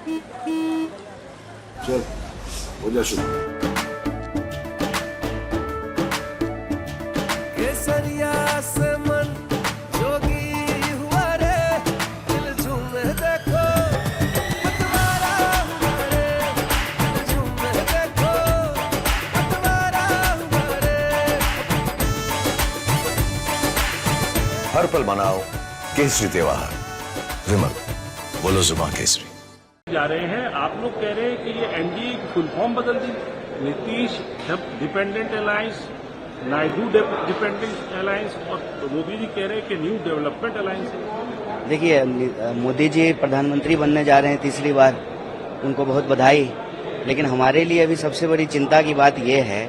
चल हो जा शुरू। केसरिया से मन जोगी हुआ रे, दिल झूमे देखो पतवारा हुआ रे, दिल झूमे देखो पतवारा हुआ रे। हर पल मनाओ केसरी त्योहार। विमल, बोलो जुबान केसरी। जा रहे हैं, आप लोग कह रहे हैं कि ये एनडीए की फुल फॉर्म बदल दी। Nitish dependent alliance, Naidu dependent alliance और मोदी जी कह रहे हैं कि न्यू डेवलपमेंट अलायंस है। देखिए, मोदी जी प्रधानमंत्री बनने जा रहे हैं तीसरी बार, उनको बहुत बधाई। लेकिन हमारे लिए अभी सबसे बड़ी चिंता की बात यह है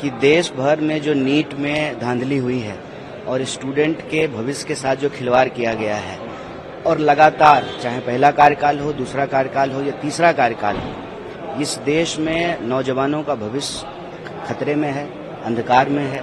कि देश भर में जो नीट में धांधली हुई है और स्टूडेंट के भविष्य के साथ जो खिलवाड़ किया गया है, और लगातार चाहे पहला कार्यकाल हो, दूसरा कार्यकाल हो या तीसरा कार्यकाल हो, इस देश में नौजवानों का भविष्य खतरे में है, अंधकार में है।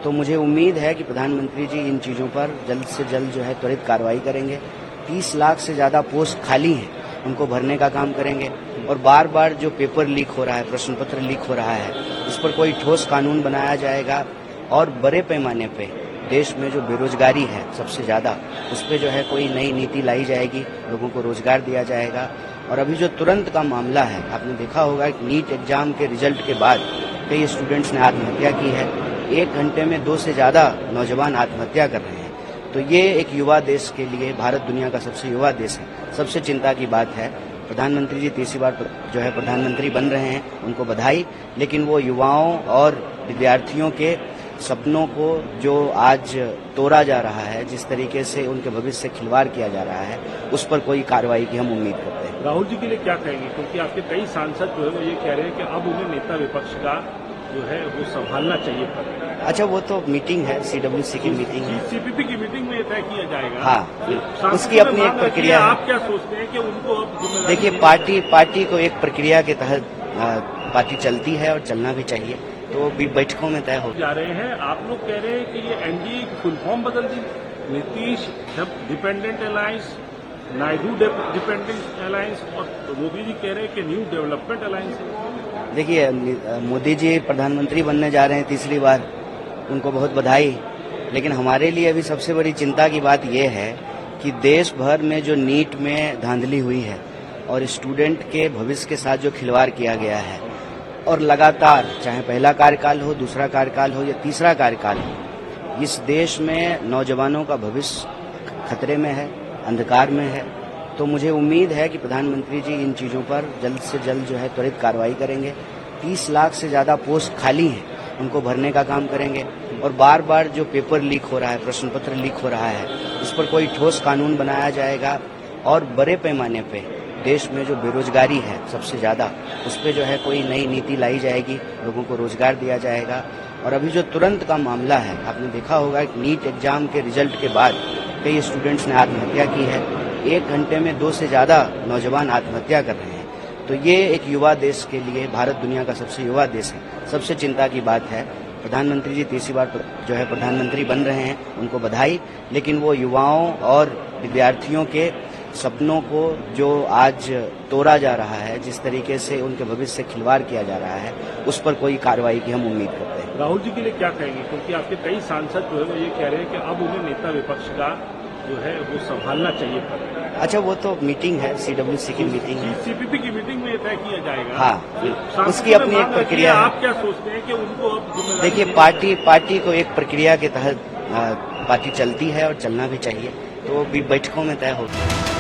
तो मुझे उम्मीद है कि प्रधानमंत्री जी इन चीज़ों पर जल्द से जल्द जो है त्वरित कार्रवाई करेंगे। 30 लाख से ज़्यादा पोस्ट खाली हैं, उनको भरने का काम करेंगे। और बार बार जो पेपर लीक हो रहा है, प्रश्न पत्र लीक हो रहा है, इस पर कोई ठोस कानून बनाया जाएगा। और बड़े पैमाने पे देश में जो बेरोजगारी है सबसे ज़्यादा, उस पर जो है कोई नई नीति लाई जाएगी, लोगों को रोजगार दिया जाएगा। और अभी जो तुरंत का मामला है, आपने देखा होगा कि नीट एग्जाम के रिजल्ट के बाद कई स्टूडेंट्स ने आत्महत्या की है। 1 घंटे में 2 से ज़्यादा नौजवान आत्महत्या कर रहे हैं। तो ये एक युवा देश के लिए, भारत दुनिया का सबसे युवा देश है, सबसे चिंता की बात है। प्रधानमंत्री जी तीसरी बार जो है प्रधानमंत्री बन रहे हैं, उनको बधाई। लेकिन वो युवाओं और विद्यार्थियों के सपनों को जो आज तोड़ा जा रहा है, जिस तरीके से उनके भविष्य से खिलवाड़ किया जा रहा है, उस पर कोई कार्रवाई की हम उम्मीद करते हैं। राहुल जी के लिए क्या कहेंगे, क्योंकि आपके कई सांसद जो है वो ये कह रहे हैं कि अब उन्हें नेता विपक्ष का जो है वो संभालना चाहिए पद। अच्छा, वो तो मीटिंग है, सीडब्ल्यूसी की मीटिंग है, सीपीपी की मीटिंग में ये तय किया जाएगा। हाँ, उसकी अपनी एक प्रक्रिया है। आप क्या सोचते हैं कि उनको अब जिम्मेदारी? देखिए, पार्टी को एक प्रक्रिया के तहत पार्टी चलती है और चलना भी चाहिए, तो भी बैठकों में तय हो जा रहे हैं। आप लोग कह रहे हैं कि ये एनडीए की फुल फॉर्म बदल दी। Nitish dependent alliance, Naidu dependent alliance और मोदी जी कह रहे हैं कि न्यू डेवलपमेंट अलायंस है। देखिए, मोदी जी प्रधानमंत्री बनने जा रहे हैं तीसरी बार, उनको बहुत बधाई। लेकिन हमारे लिए अभी सबसे बड़ी चिंता की बात यह है कि देश भर में जो नीट में धांधली हुई है और स्टूडेंट के भविष्य के साथ जो खिलवाड़ किया गया है, और लगातार चाहे पहला कार्यकाल हो, दूसरा कार्यकाल हो या तीसरा कार्यकाल हो, इस देश में नौजवानों का भविष्य खतरे में है, अंधकार में है। तो मुझे उम्मीद है कि प्रधानमंत्री जी इन चीज़ों पर जल्द से जल्द जो है त्वरित कार्रवाई करेंगे। 30 लाख से ज़्यादा पोस्ट खाली हैं, उनको भरने का काम करेंगे। और बार बार जो पेपर लीक हो रहा है, प्रश्न पत्र लीक हो रहा है, इस पर कोई ठोस कानून बनाया जाएगा। और बड़े पैमाने पे देश में जो बेरोजगारी है सबसे ज़्यादा, उस पर जो है कोई नई नीति लाई जाएगी, लोगों को रोजगार दिया जाएगा। और अभी जो तुरंत का मामला है, आपने देखा होगा कि नीट एग्जाम के रिजल्ट के बाद कई स्टूडेंट्स ने आत्महत्या की है। 1 घंटे में 2 से ज़्यादा नौजवान आत्महत्या कर रहे हैं। तो ये एक युवा देश के लिए, भारत दुनिया का सबसे युवा देश है, सबसे चिंता की बात है। प्रधानमंत्री जी तीसरी बार जो है प्रधानमंत्री बन रहे हैं, उनको बधाई। लेकिन वो युवाओं और विद्यार्थियों के सपनों को जो आज तोड़ा जा रहा है, जिस तरीके से उनके भविष्य से खिलवाड़ किया जा रहा है, उस पर कोई कार्रवाई की हम उम्मीद करते हैं। राहुल जी के लिए क्या कहेंगे, क्योंकि आपके कई सांसद जो है वो ये कह रहे हैं कि अब उन्हें नेता विपक्ष का जो है वो संभालना चाहिए पद। अच्छा, वो तो मीटिंग है, सीडब्ल्यूसी की मीटिंग है, सीपीपी की मीटिंग में ये तय किया जाएगा। हाँ, उसकी अपनी एक प्रक्रिया है। आप क्या सोचते हैं कि उनको अब जिम्मेदारी? देखिए, पार्टी को एक प्रक्रिया के तहत पार्टी चलती है और चलना भी चाहिए, तो भी बैठकों में तय होगी।